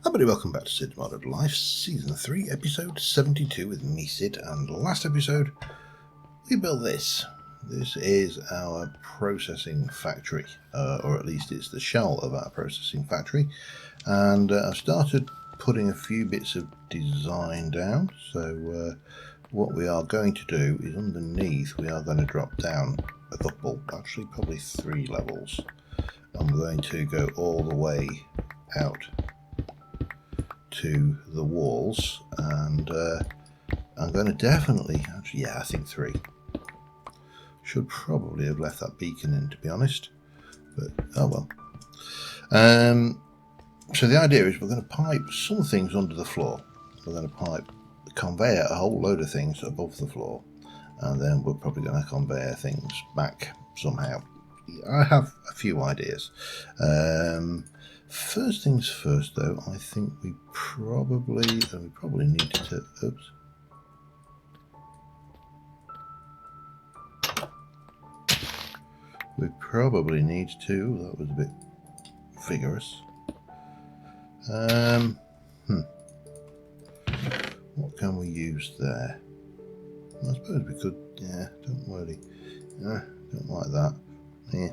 Everybody, welcome back to Cids Modded Life, Season 3, Episode 72 with me, Cid, and last episode, we built this. This is our processing factory, or at least it's the shell of our processing factory, and I've started putting a few bits of design down, so what we are going to do is underneath, we are going to drop down a couple, actually probably 3 levels. I'm going to go all the way out to the walls, and I'm going to definitely, actually, yeah, I think 3. Should probably have left that beacon in, to be honest, but oh well. So the idea is we're going to pipe some things under the floor. We're going to pipe, conveyor a whole load of things above the floor, and then we're probably going to conveyor things back somehow. I have a few ideas. First things first, though, I think we probably need to. Oops. We probably need to. That was a bit vigorous. What can we use there? I suppose we could. Yeah, don't worry. Don't like that. Yeah,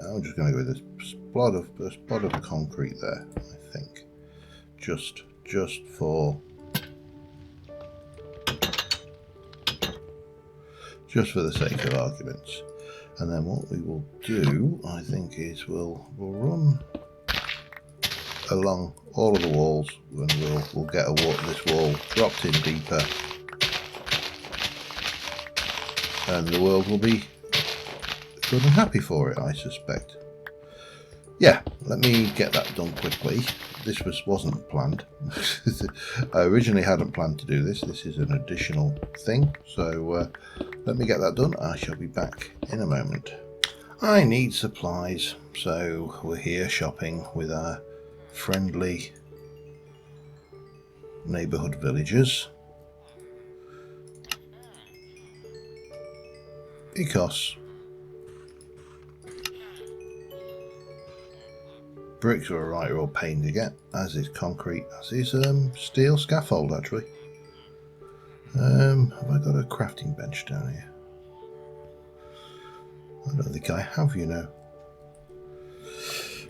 I'm just going to go with a spot of concrete there. I think, just for the sake of arguments. And then what we will do, I think, is we'll run along all of the walls, and we'll get this wall dropped in deeper, and the world will be good and happy for it, I suspect. Yeah, let me get that done quickly. This wasn't planned. I originally hadn't planned to do this. This is an additional thing. So let me get that done. I shall be back in a moment. I need supplies. So we're here shopping with our friendly neighbourhood villagers. Because bricks are a right real pain to get, as is concrete, as is steel scaffold, actually. Have I got a crafting bench down here? I don't think I have, you know.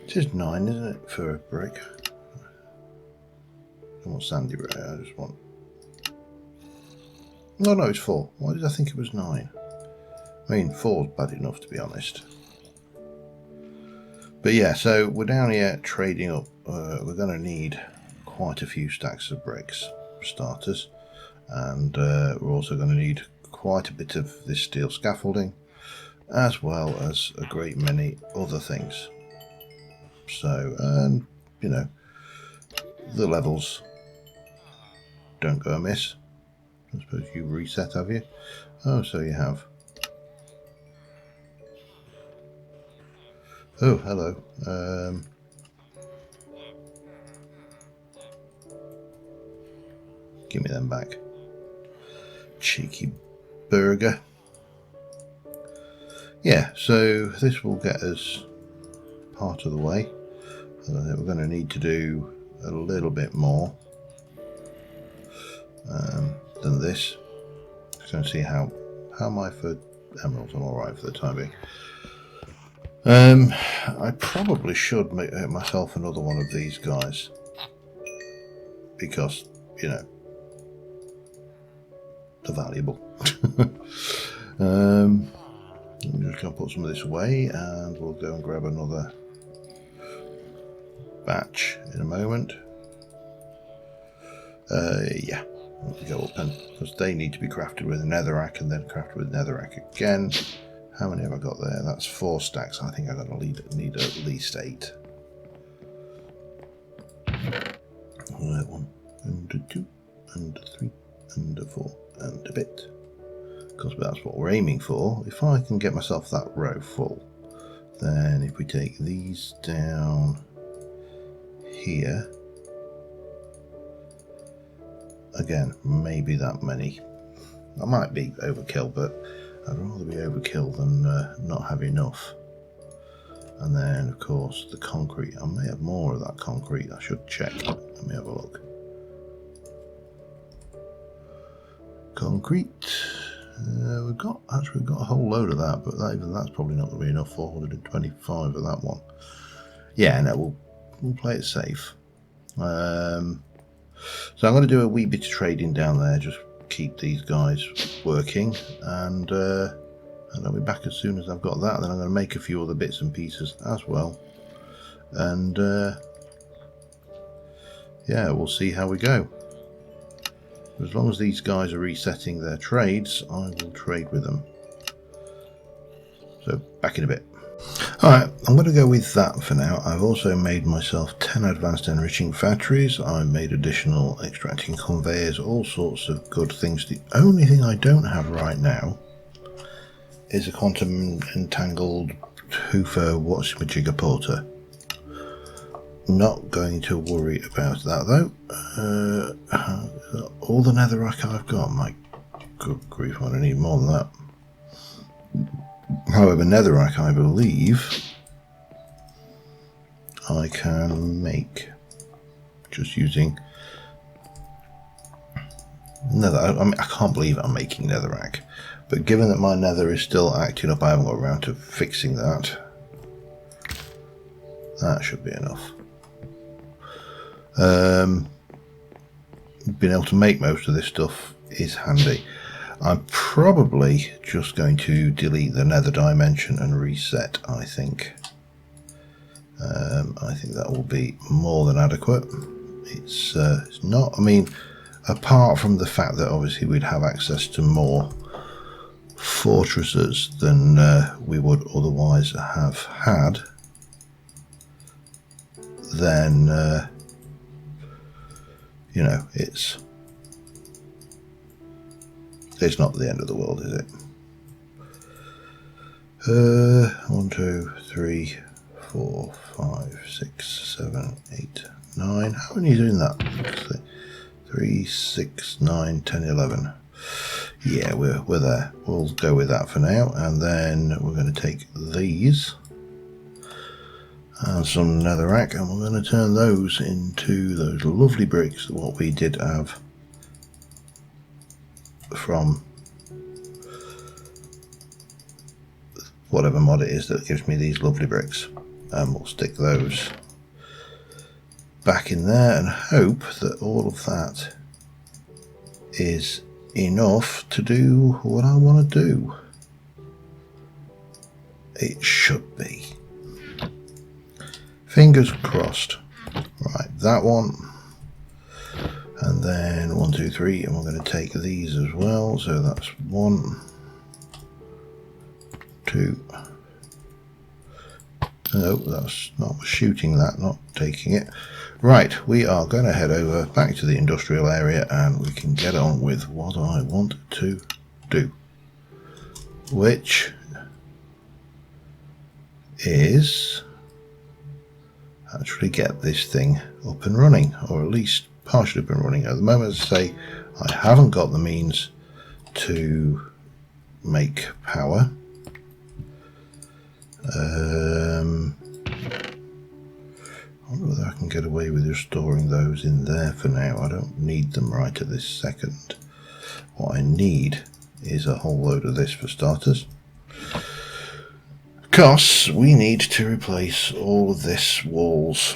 It is 9, isn't it, for a brick? I don't want sandy brick, I just want... No, it's 4. Why did I think it was 9? I mean, 4's bad enough, to be honest. But yeah, so we're down here trading up. We're going to need quite a few stacks of bricks for starters, and we're also going to need quite a bit of this steel scaffolding, as well as a great many other things. So, you know, the levels don't go amiss. I suppose you reset, have you? Oh, so you have. Oh, hello. Give me them back. Cheeky burger. Yeah, so this will get us part of the way. I think we're going to need to do a little bit more than this. Just going to see how am I for emeralds? I'm alright for the time being. I probably should make myself another one of these guys, because, you know, they're valuable. I'm just going to put some of this away, and we'll go and grab another batch in a moment. Yeah, we'll go up, and because they need to be crafted with netherrack, and then crafted with netherrack again. How many have I got there? That's 4 stacks. I think I'm going to need at least 8. 1, and 2, and 3, and 4, and a bit. Because that's what we're aiming for. If I can get myself that row full, then if we take these down here, again, maybe that many. That might be overkill, but I'd rather be overkill than not have enough. And then, of course, the concrete. I may have more of that concrete. I should check. Let me have a look. Concrete. We've got a whole load of that, but even that's probably not going to be enough. 425 of that one. Yeah, no, we'll play it safe. So I'm going to do a wee bit of trading down there. Just keep these guys working, and I'll be back as soon as I've got that. Then I'm going to make a few other bits and pieces as well, and yeah, we'll see how we go. As long as these guys are resetting their trades, I will trade with them. So back in a bit. Alright, I'm going to go with that for now. I've also made myself 10 advanced enriching factories. I made additional extracting conveyors, all sorts of good things. The only thing I don't have right now is a quantum entangled hoofer whatchamajigger porter. Not going to worry about that though. All the netherrack I've got, my good grief, I don't need more than that. However, netherrack, I believe I can make just using nether. I mean, I can't believe I'm making netherrack, but given that my nether is still acting up, I haven't got around to fixing that. That should be enough. Being able to make most of this stuff is handy. I'm probably just going to delete the nether dimension and reset, I think. I think that will be more than adequate. It's not, I mean, apart from the fact that obviously we'd have access to more fortresses than we would otherwise have had, then you know, it's not the end of the world, is it? 1, 2, 3, 4, 5, 6, 7, 8, 9. How many are you doing that? 3, 6, 9, 10, 11. Yeah, we're there. We'll go with that for now, and then we're going to take these and some netherrack, and we're going to turn those into those lovely bricks, what we did have from whatever mod it is that gives me these lovely bricks, and we'll stick those back in there and hope that all of that is enough to do what I want to do. It should be. Fingers crossed. Right, that one, and then 1, 2, 3, and we're going to take these as well. So that's 1, 2. No, that's not shooting that, not taking it. Right, we are going to head over back to the industrial area, and we can get on with what I want to do, which is actually get this thing up and running, or at least partially up and running. At the moment, as I say, I haven't got the means to make power. I wonder whether I can get away with just storing those in there for now. I don't need them right at this second. What I need is a whole load of this for starters, because we need to replace all of this walls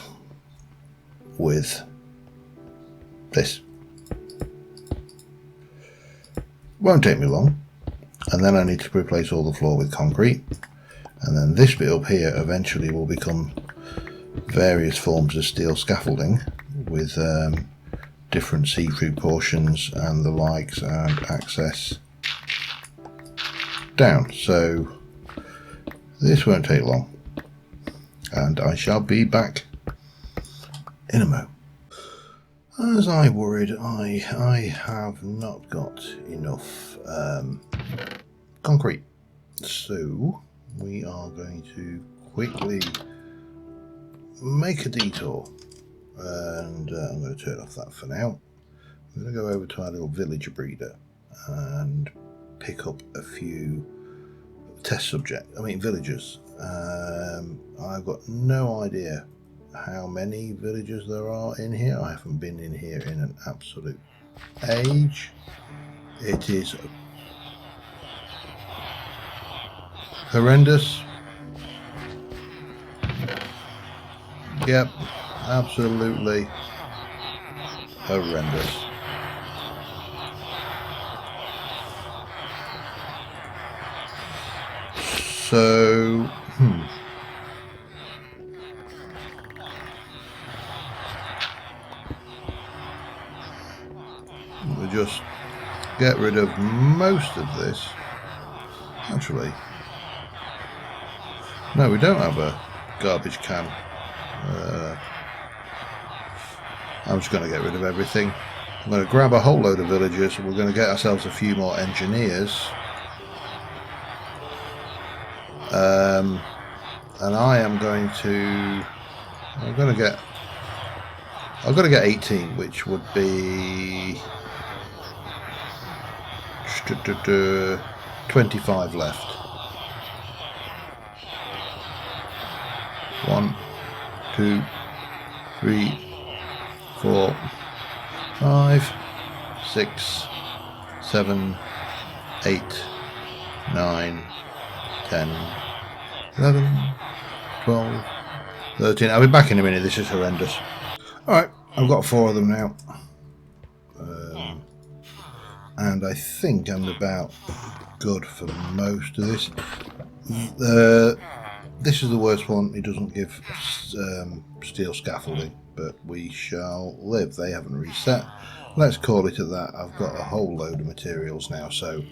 with this. Won't take me long, and then I need to replace all the floor with concrete, and then this bit up here eventually will become various forms of steel scaffolding with different see-through portions and the likes, and access down. So this won't take long, and I shall be back in a moment. As I worried, I have not got enough concrete, so we are going to quickly make a detour, and I'm going to turn off that for now. I'm going to go over to our little villager breeder and pick up a few test subject. I mean villagers. I've got no idea how many villagers there are in here. I haven't been in here in an absolute age. It is horrendous. Yep, absolutely horrendous. So, we'll just get rid of most of this. Actually, no, we don't have a garbage can. I'm just going to get rid of everything. I'm going to grab a whole load of villagers. We're going to get ourselves a few more engineers. And I am going to... I've got to get 18, which would be 25 left. 1, 2, 3, 4, 5, 6, 7, 8, 9, 10, 11, 12, 13. I'll be back in a minute. This is horrendous. Alright, I've got 4 of them now. And I think I'm about good for most of this. This is the worst one. It doesn't give steel scaffolding, but we shall live. They haven't reset. Let's call it at that. I've got a whole load of materials now, so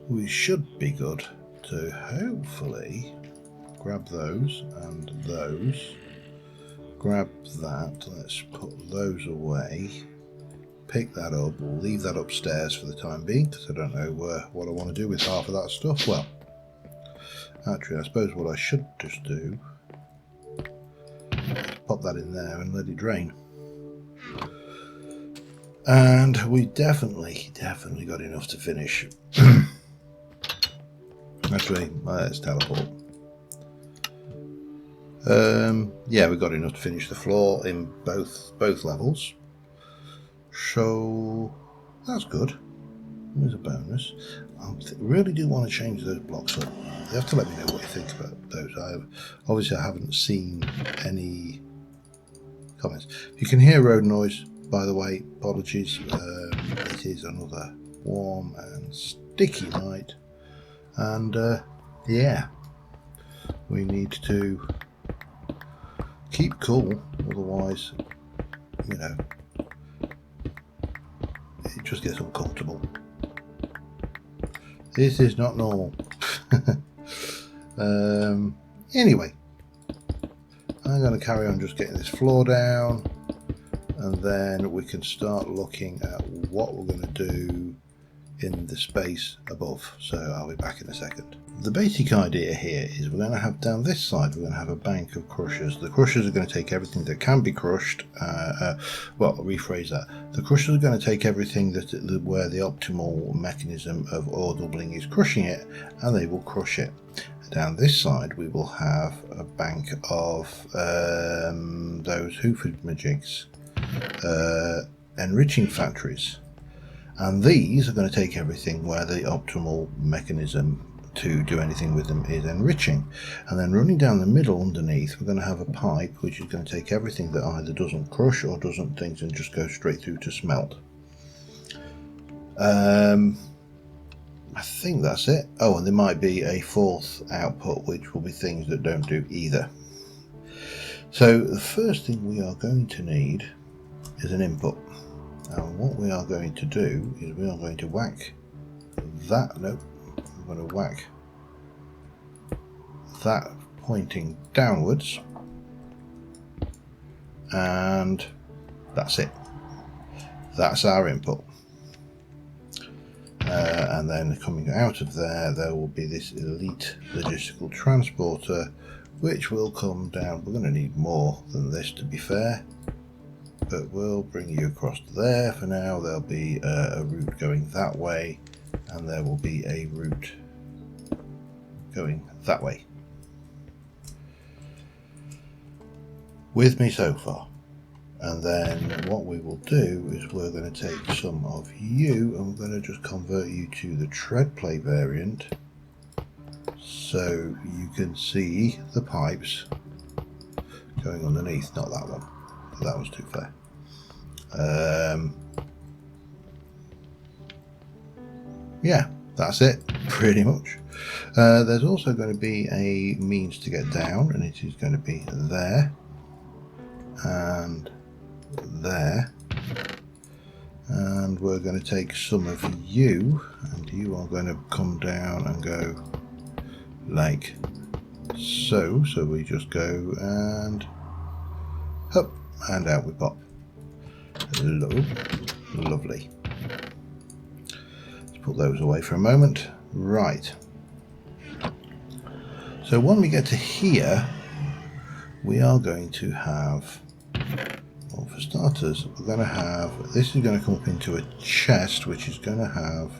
we should be good to hopefully grab those and those. Grab that. Let's put those away. Pick that up. We'll leave that upstairs for the time being because I don't know what I want to do with half of that stuff. Well, actually, I suppose what I should just do is pop that in there and let it drain. And we definitely got enough to finish. Actually, let's teleport. Yeah, we got enough to finish the floor in both levels. So that's good. There's a bonus. I really do want to change those blocks up. You have to let me know what you think about those. Obviously I haven't seen any comments. If you can hear road noise, by the way, apologies. It is another warm and sticky night, and yeah, we need to keep cool, otherwise, you know, it just gets uncomfortable. This is not normal. Anyway, I'm going to carry on just getting this floor down, and then we can start looking at what we're going to do in the space above. So I'll be back in a second. The basic idea here is we're going to have down this side, we're going to have a bank of crushers. The crushers are going to take everything that can be crushed. Well, I'll rephrase that. The crushers are going to take everything where the optimal mechanism of ore doubling is crushing it, and they will crush it. Down this side we will have a bank of those hoofamajigs, enriching factories. And these are going to take everything where the optimal mechanism to do anything with them is enriching. And then running down the middle underneath, we're going to have a pipe which is going to take everything that either doesn't crush or doesn't things and just go straight through to smelt. I think that's it. Oh, and there might be a fourth output which will be things that don't do either. So the first thing we are going to need is an input. And what we are going to do is we are going to whack that, nope, I'm going to whack that pointing downwards, and that's it. That's our input. And then coming out of there, there will be this elite logistical transporter, which will come down. We're going to need more than this, to be fair, but we'll bring you across to there for now. There'll be a route going that way, and there will be a route going that way. With me so far. And then what we will do is we're going to take some of you and we're going to just convert you to the tread plate variant so you can see the pipes going underneath. Not that one, that was too fair. Yeah, that's it pretty much. There's also going to be a means to get down, and it is going to be there and there, and we're going to take some of you and you are going to come down and go like so. So we just go and up and out we pop. Lovely. Let's put those away for a moment. Right, so when we get to here we are going to have, well, for starters, we're going to have, this is going to come up into a chest which is going to have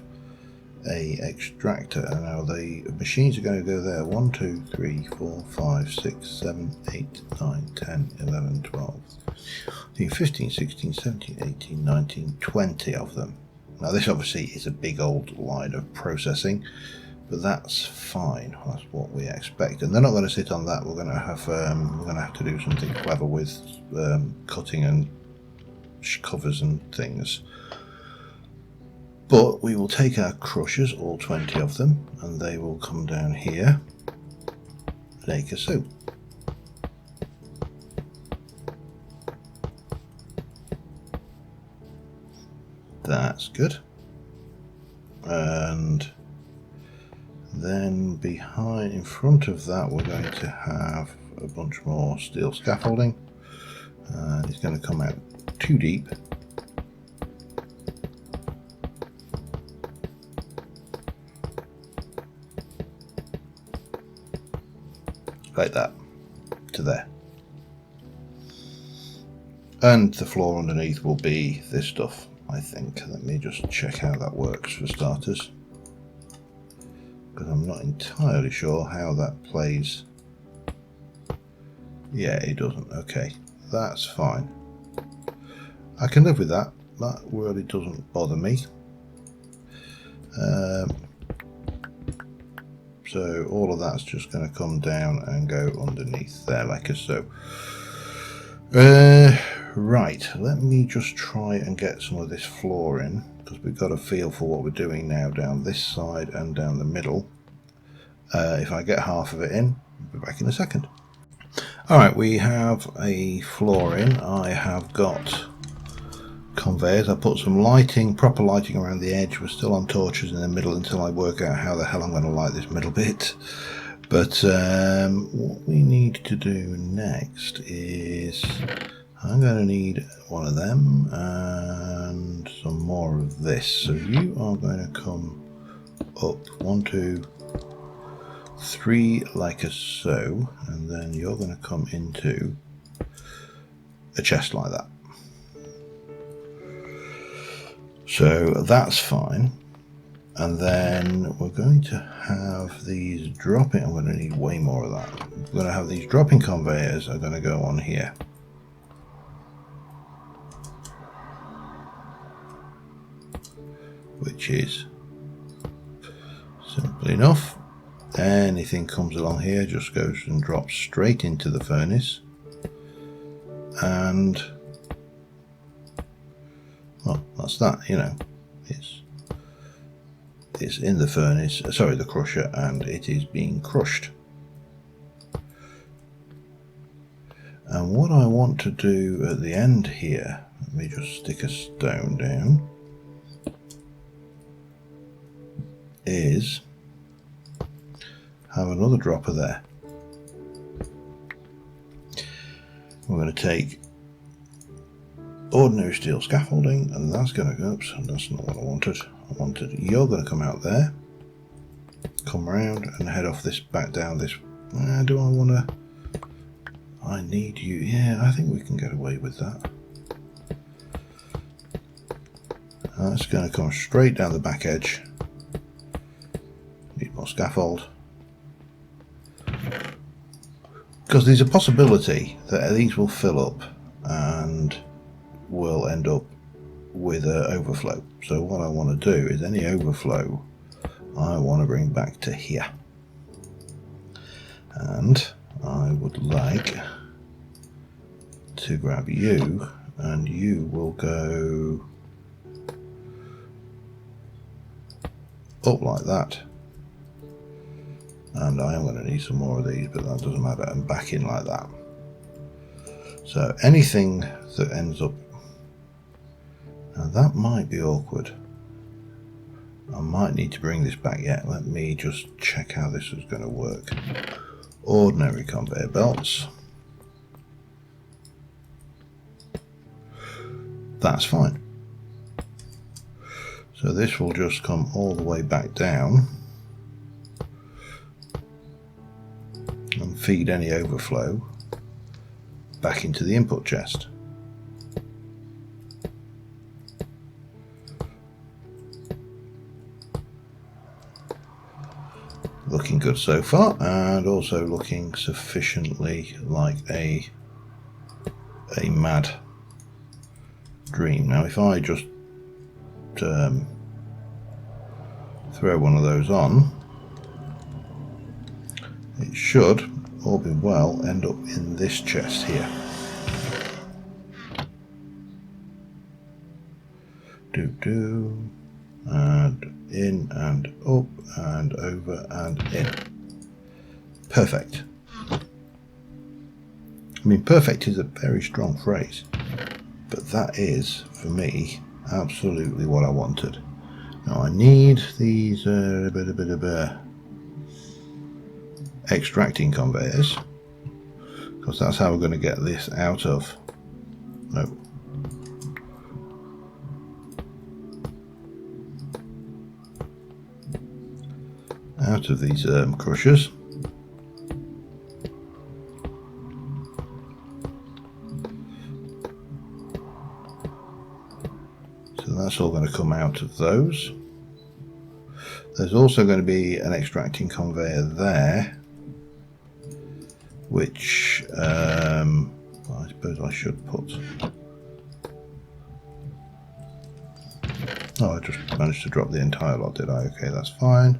a extractor, and now the machines are going to go there. 1, 2, 3, 4, 5, 6, 7, 8, 9, 10, 11, 12, 15, 16, 17, 18, 19, 20 of them. Now this obviously is a big old line of processing, but that's fine. That's what we expect, and they're not going to sit on that. We're going to have to do something clever with cutting and covers and things. But we will take our crushers, all 20 of them, and they will come down here like so. That's good. And then behind, in front of that, we're going to have a bunch more steel scaffolding, and it's going to come out too deep. Like that, to there. And the floor underneath will be this stuff, I think. Let me just check how that works for starters, because I'm not entirely sure how that plays. Yeah, it doesn't. Okay, that's fine. I can live with that. That really doesn't bother me. So all of that's just going to come down and go underneath there like so. Right, let me just try and get some of this floor in, because we've got a feel for what we're doing now down this side and down the middle. If I get half of it in, I'll be back in a second. Alright, we have a floor in. I have got conveyors. I put some lighting, proper lighting around the edge. We're still on torches in the middle until I work out how the hell I'm going to light this middle bit. But what we need to do next is I'm going to need one of them and some more of this. So you are going to come up 1, 2, 3 like so, and then you're going to come into a chest like that. So that's fine. And then we're going to have these dropping. I'm going to need way more of that. We're going to have these dropping conveyors are going to go on here. Which is simple enough. Anything comes along here just goes and drops straight into the furnace. And well, that's that, you know. It's in the furnace, sorry, the crusher, and it is being crushed. And what I want to do at the end here, let me just stick a stone down, is have another dropper there. We're going to take ordinary steel scaffolding, and that's going to go, oops, that's not what I wanted. You're going to come out there, come round and head off this, back down this. Do I want to? I need you. Yeah, I think we can get away with that. That's going to come straight down the back edge. Need more scaffold. because there's a possibility that these will fill up and will end up with an overflow. So what I want to do is any overflow I want to bring back to here, and I would like to grab you, and you will go up like that, and I am going to need some more of these, but that doesn't matter, and back in like that. So anything that ends up, now that might be awkward. I might need to bring this back yet. Let me just check how this is going to work. Ordinary conveyor belts. That's fine. So this will just come all the way back down and feed any overflow back into the input chest. Looking good so far, and also looking sufficiently like a mad dream. Now if I just throw one of those on, it should, all being well, end up in this chest here. And in and up and over and in. Perfect. I mean, perfect is a very strong phrase, but that is, for me, absolutely what I wanted. Now I need these extracting conveyors, because that's how we're going to get this out of, no, out of these crushers. So that's all going to come out of those. There's also going to be an extracting conveyor there, which I suppose I should put. Oh, I just managed to drop the entire lot, did I? Okay, that's fine.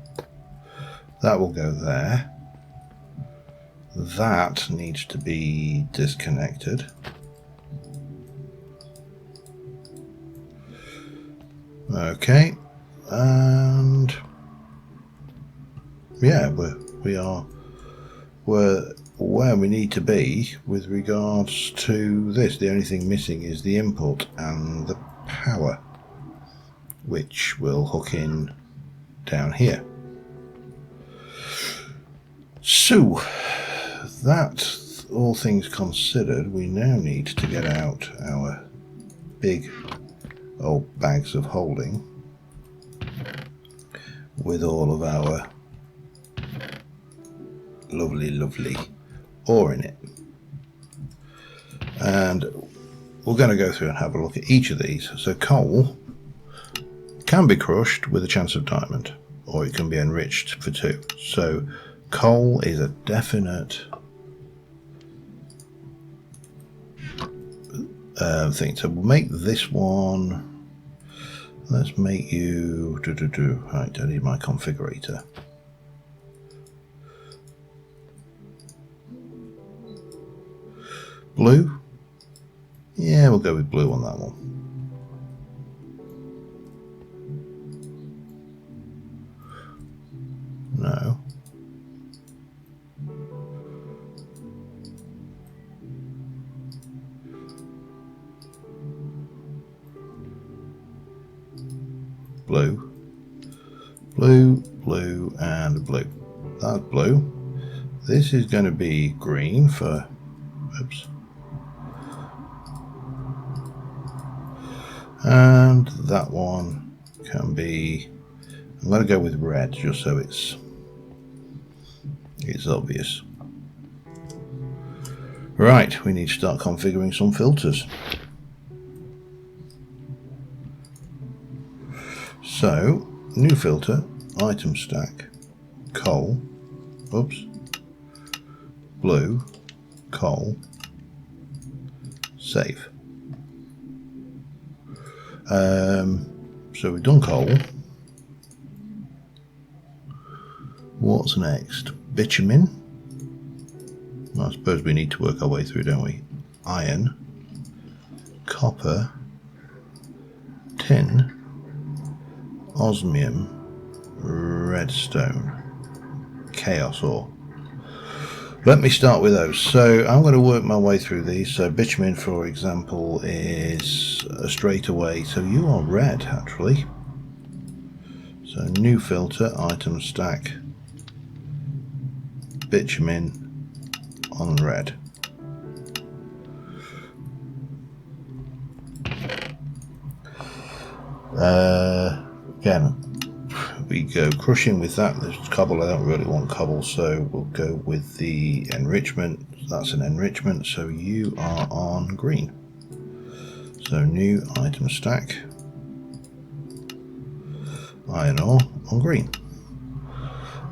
That will go there. That needs to be disconnected. Okay, and yeah, we're where we need to be with regards to this. The only thing missing is the input and the power, which will hook in down here. So that, all things considered, we now need to get out our big old bags of holding with all of our lovely ore in it, and we're going to go through and have a look at each of these. So coal can be crushed with a chance of diamond, or it can be enriched for 2. So coal is a definite thing. So we'll make this one. Let's make you right. I need my configurator. Blue. Yeah, we'll go with blue on that one. No. Blue, blue, blue, and blue. That's blue. This is going to be green for, oops. And that one can be, I'm going to go with red just so it's obvious. Right, we need to start configuring some filters. So, new filter, item stack, coal, oops, blue, coal, save. So we've done coal. What's next? Bitumen. Well, I suppose we need to work our way through, don't we? Iron, copper, tin, osmium, redstone, chaos ore. Let me start with those. So I'm going to work my way through these. So bitumen, for example, is a straightaway. So you are red, actually. So new filter, item stack, bitumen on red. Again, we go crushing with that. There's cobble. I don't really want cobble, so we'll go with the enrichment. That's an enrichment, so you are on green. So new item stack, iron ore on green.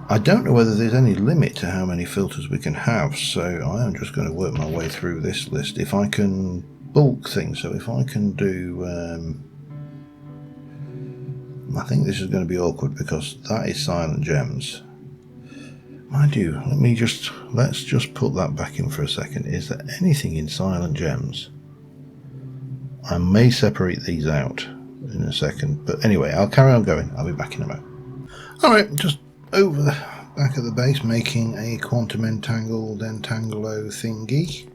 I don't know whether there's any limit to how many filters we can have, so I am just going to work my way through this list. If I can bulk things, so if I can do I think this is going to be awkward because that is silent gems. Mind you, let's just put that back in for a second. Is there anything in silent gems? I may separate these out in a second, but anyway, I'll carry on going. I'll be back in a moment. Alright, just over the back of the base, making a quantum entangled entanglo thingy.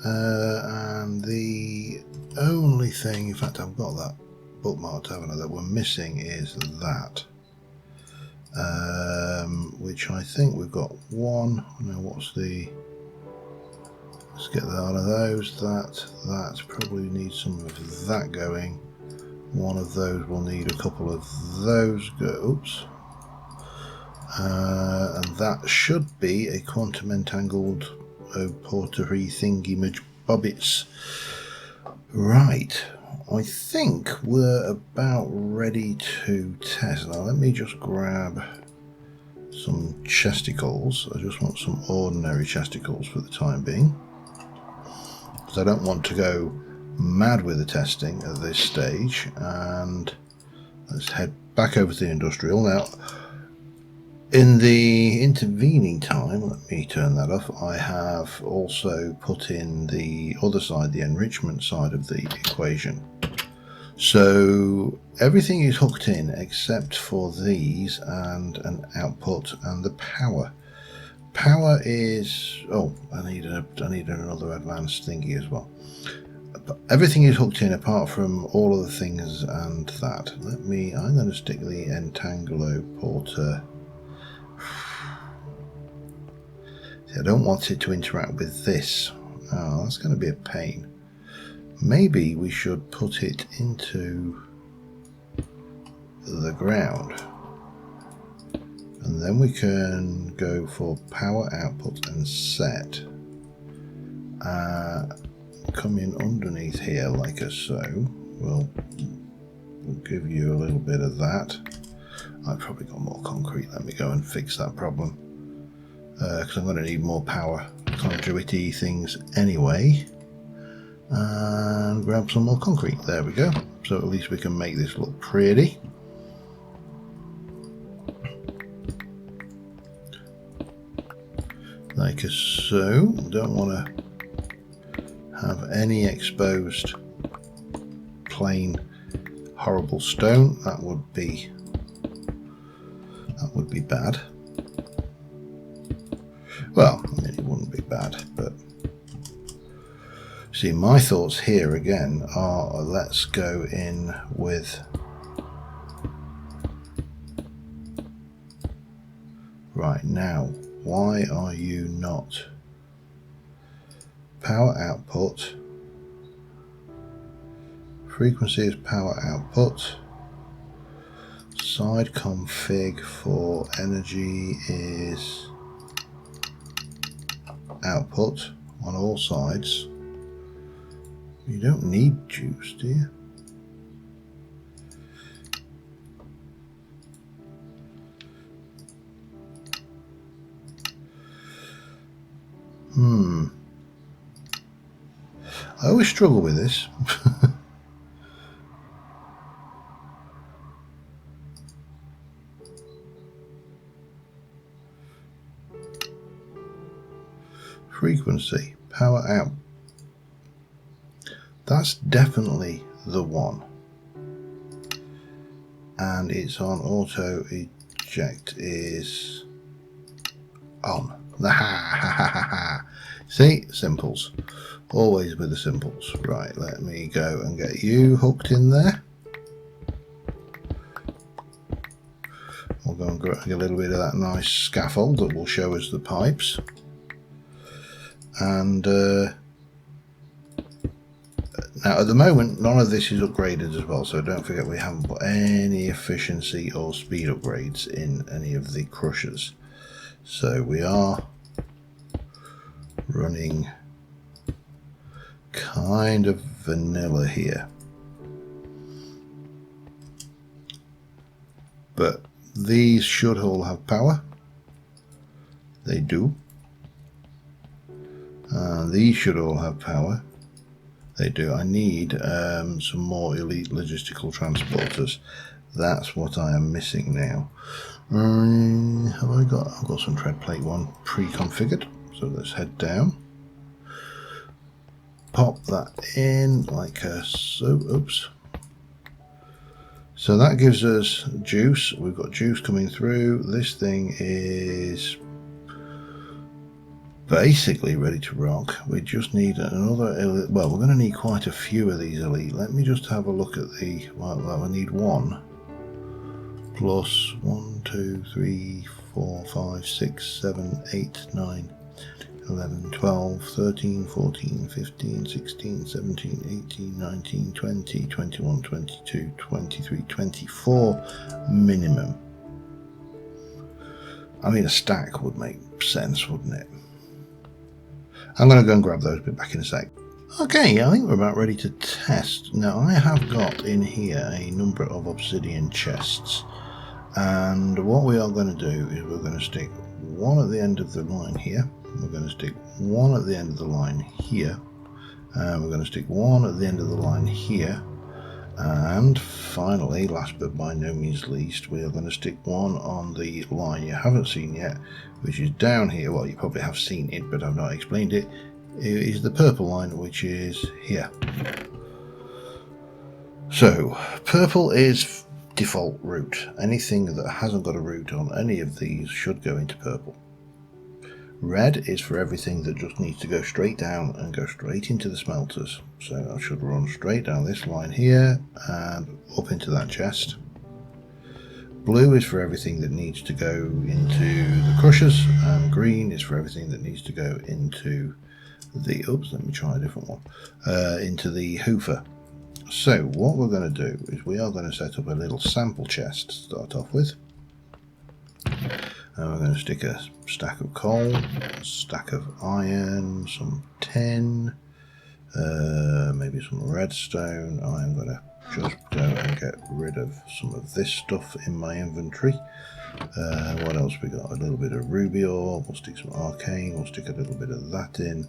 And the only thing, in fact, I've got that bookmarked, haven't I, that we're missing is that. Which I think we've got one. Now, what's the. Let's get that out of those. That probably needs some of that going. One of those will need a couple of those go. Oops. And that should be a quantum entangled portery thingy bobbits. Right. I think we're about ready to test. Now let me just grab some chesticles. I just want some ordinary chesticles for the time being, because I don't want to go mad with the testing at this stage. And let's head back over to the industrial. Now, in the intervening time, let me turn that off, I have also put in the other side, the enrichment side of the equation. So everything is hooked in except for these and an output and the power. Power is, oh, I need another advanced thingy as well. Everything is hooked in apart from all of the things and that. I'm going to stick the entanglo porter. See, I don't want it to interact with this. Oh, that's going to be a pain. Maybe we should put it into the ground. And then we can go for power output and set. Come in underneath here like so. We'll give you a little bit of that. I've probably got more concrete. Let me go and fix that problem. Because I'm going to need more power conduity things anyway. And grab some more concrete. There we go. So at least we can make this look pretty. Like so. Don't want to have any exposed plain horrible stone. That would be bad. Well, I mean, it wouldn't be bad, but see, my thoughts here again are, let's go in with right now. Why are you not power output? Frequency is power output. Side config for energy is output on all sides. You don't need juice, do you? always struggle with this. Frequency, power out. That's definitely the one. And it's on auto eject is on. See, simples. Always with the simples. Right, let me go and get you hooked in there. We'll go and get a little bit of that nice scaffold that will show us the pipes. And now at the moment none of this is upgraded as well, so don't forget we haven't put any efficiency or speed upgrades in any of the crushers. So we are running kind of vanilla here. But these should all have power. They do. These should all have power. They do. I need some more elite logistical transporters. That's what I am missing now. Have I got? I've got some tread plate 1 pre-configured. So let's head down. Pop that in like so. Oops. So that gives us juice. We've got juice coming through. This thing is basically ready to rock. We just need another elite. Well, we're going to need quite a few of these elite. Let me just have a look at the. Well, we need 1 plus 1, 2, 3, 4, 5, 6, 7, 8, 9, 11, 12, 13, 14, 15, 16, 17, 18, 19, 20, 21, 22, 23, 24 minimum. I mean, a stack would make sense, wouldn't it? I'm going to go and grab those, be back in a sec. Okay, I think we're about ready to test. Now, I have got in here a number of obsidian chests. And what we are going to do is we're going to stick 1 at the end of the line here. We're going to stick 1 at the end of the line here. We're going to stick 1 at the end of the line here. And finally, last but by no means least, we are going to stick 1 on the line you haven't seen yet, which is down here. Well, you probably have seen it, but I've not explained it. It is the purple line, which is here. So, purple is default route. Anything that hasn't got a route on any of these should go into purple. Red is for everything that just needs to go straight down and go straight into the smelters. So I should run straight down this line here and up into that chest. Blue is for everything that needs to go into the crushers, and green is for everything that needs to go into the, oops, let me try a different one, into the hoofer. So what we're going to do is we are going to set up a little sample chest to start off with. And we're going to stick a stack of coal, a stack of iron, some tin, maybe some redstone. I'm going to just go and get rid of some of this stuff in my inventory. What else we got? A little bit of ruby ore, we'll stick some arcane, we'll stick a little bit of that in,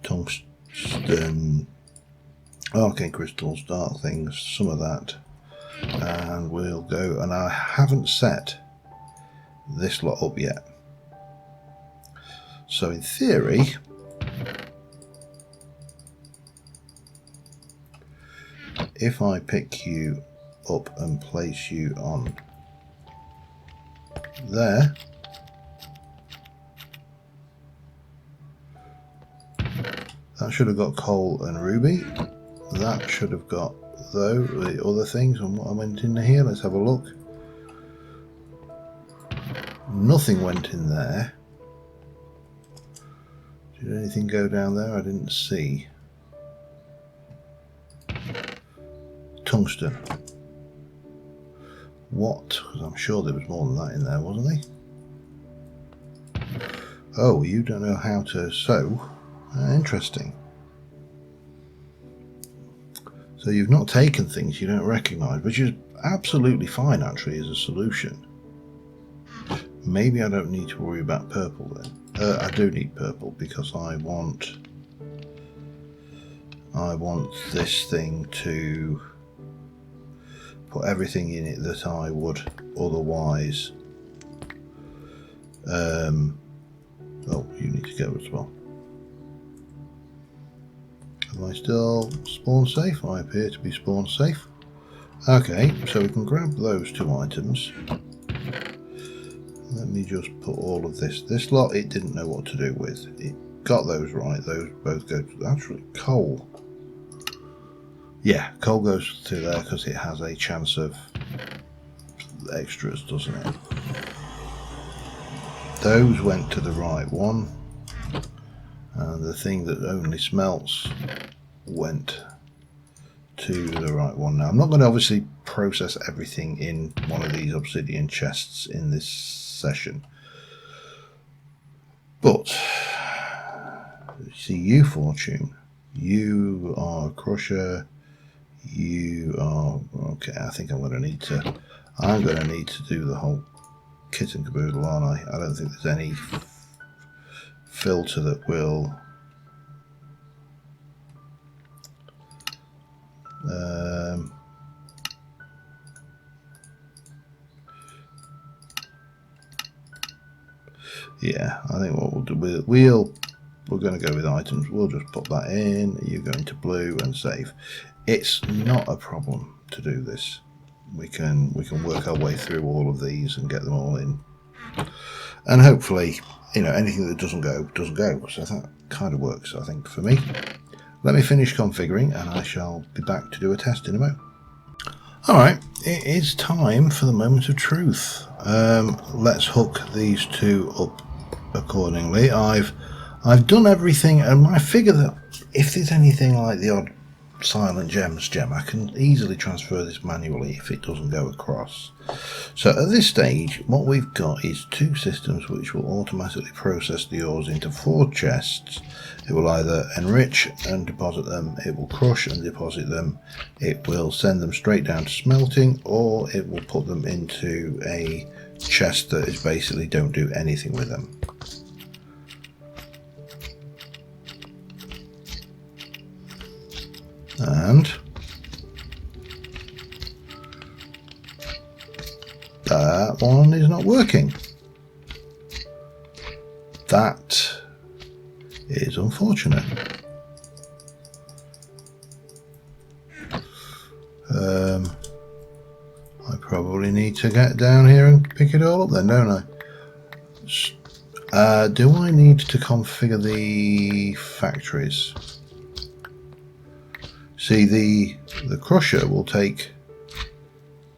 tungsten, arcane crystals, dark things, some of that, and we'll go. And I haven't set this lot up yet, so in theory if I pick you up and place you on there, that should have got coal and ruby. That should have got, though, the other things. And what I went in here, let's have a look. Nothing went in there. Did anything go down there? I didn't see. Tungsten. What? Because I'm sure there was more than that in there, wasn't there? Oh, you don't know how to sew? Interesting. So you've not taken things you don't recognise, which is absolutely fine actually as a solution. Maybe I don't need to worry about purple then. I do need purple because I want I want this thing to put everything in it that I would otherwise. Oh, you need to go as well. Am I still spawn safe? I appear to be spawn safe. Okay, so we can grab those 2 items. Let me just put all of this. This lot it didn't know what to do with. It got those right. Those both go to actually coal. Yeah, coal goes to there because it has a chance of extras, doesn't it? Those went to the right one. And the thing that only smelts went to the right one. Now I'm not going to obviously process everything in one of these obsidian chests in this session, but see, you Fortune, you are a crusher, you are okay. I think I'm going to need to do the whole kit and caboodle, aren't I? I don't think there's any filter that will yeah, I think what we'll do, we're going to go with items. We'll just put that in. You go into blue and save. It's not a problem to do this. We can work our way through all of these and get them all in, and hopefully, you know, anything that doesn't go doesn't go. So that kind of works, I think, for me. Let me finish configuring, and I shall be back to do a test in a moment. Alright, it is time for the moment of truth. Let's hook these 2 up accordingly. I've done everything, and I figure that if there's anything like the odd silent gems gem, I can easily transfer this manually if it doesn't go across. So at this stage, what we've got is 2 systems which will automatically process the ores into 4 chests. It will either enrich and deposit them, it will crush and deposit them, it will send them straight down to smelting, or it will put them into a chest that is basically don't do anything with them. And that one is not working. That is unfortunate. I probably need to get down here and pick it all up then, don't I? Do I need to configure the factories? See, the crusher will take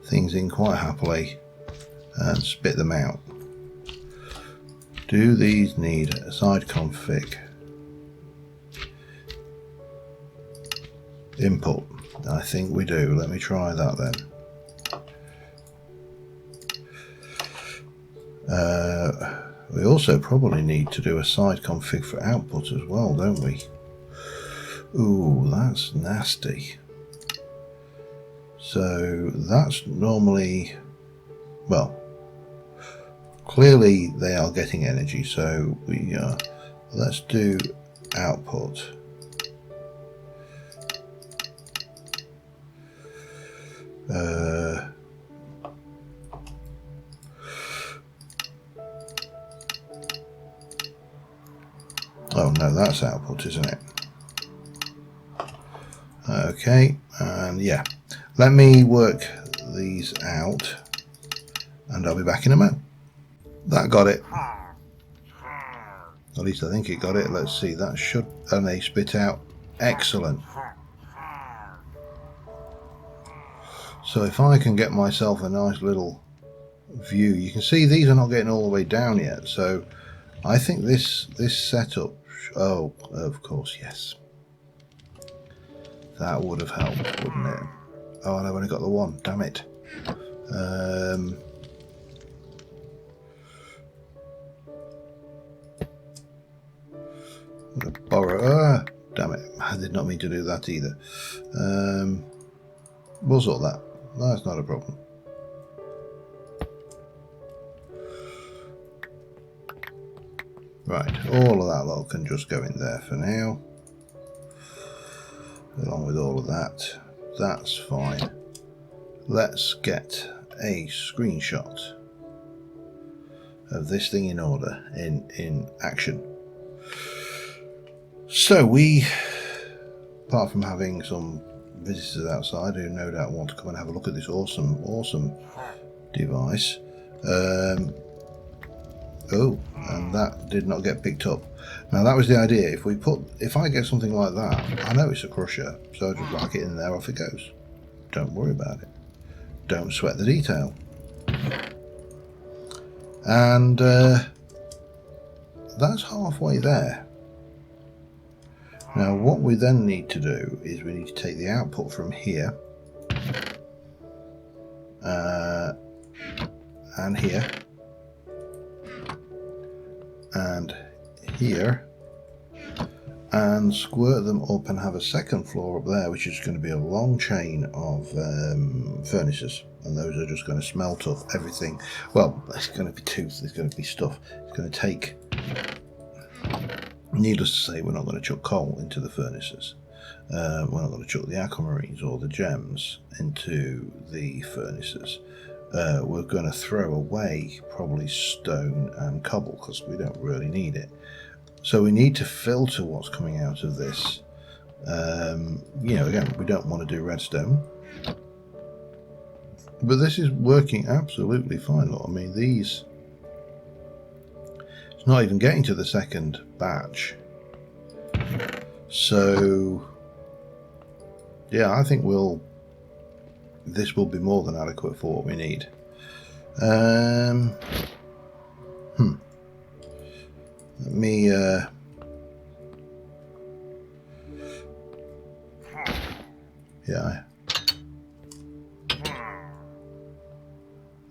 things in quite happily and spit them out. Do these need a side config? Input. I think we do. Let me try that then. We also probably need to do a side config for output as well, don't we? Ooh, that's nasty. So that's normally, well, clearly they are getting energy, so we let's do output. Oh no, that's output, isn't it? Okay, and yeah, let me work these out and I'll be back in a moment. That got it. At least I think it got it. Let's see, that should, and they spit out. Excellent. So if I can get myself a nice little view, you can see these are not getting all the way down yet. So I think this setup, oh, of course, yes. That would have helped, wouldn't it? Oh, and I've only got the one. Damn it. I'm going to borrow. Damn it. I did not mean to do that either. We'll sort that. That's not a problem. Right. All of that lot can just go in there for now. along with all of that. That's fine. Let's get a screenshot of this thing in order, in action. So we, apart from having some visitors outside who no doubt want to come and have a look at this awesome device. Oh, and that did not get picked up. Now that was the idea. If I get something like that, I know it's a crusher, so I just whack it in there, off it goes. Don't worry about it. Don't sweat the detail. And that's halfway there. Now what we then need to do is we need to take the output from here and here and here and squirt them up and have a second floor up there, which is going to be a long chain of furnaces, and those are just going to smelt up everything. Well, it's going to be tooth, there's going to be stuff. It's going to take, needless to say, we're not going to chuck coal into the furnaces. We're not going to chuck the aquamarines or the gems into the furnaces. We're going to throw away probably stone and cobble because we don't really need it. So we need to filter what's coming out of this. You know, again, we don't want to do redstone. But this is working absolutely fine. Look, I mean, these... It's not even getting to the second batch. So... yeah, I think this will be more than adequate for what we need. Let me yeah,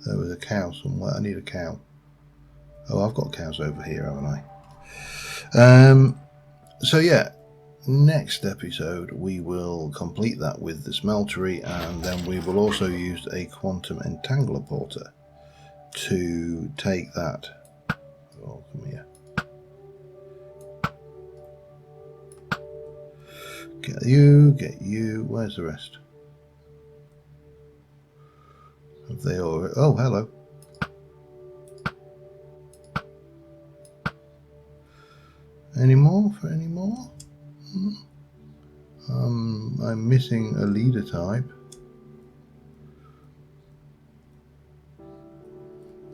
there was a cow somewhere. I need a cow. Oh, I've got cows over here, haven't I? So yeah, next episode we will complete that with the smeltery, and then we will also use a quantum entangler porter to take that. Oh, come here. Get you. Where's the rest? Have they all? Oh, hello. Any more? I'm missing a leader type.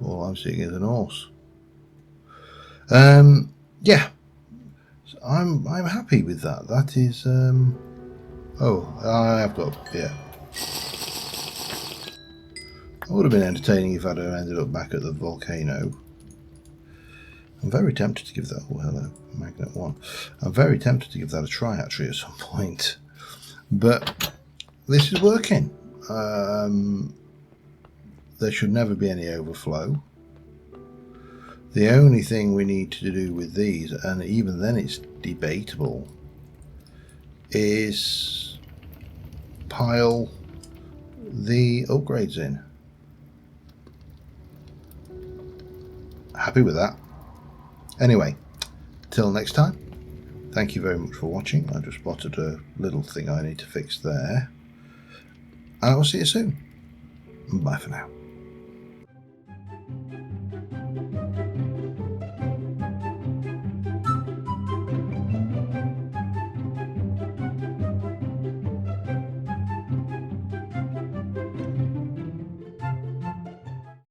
All I'm seeing is an horse. Yeah. So I'm happy with that. That is oh, I have got, yeah. That would have been entertaining if I'd have ended up back at the volcano. I'm very tempted to give that, oh hello, Magnet 1. I'm very tempted to give that a try actually at some point. But this is working. There should never be any overflow. The only thing we need to do with these, and even then it's debatable, is pile the upgrades in. Happy with that. Anyway, till next time, thank you very much for watching. I just spotted a little thing I need to fix there. And I will see you soon. Bye for now.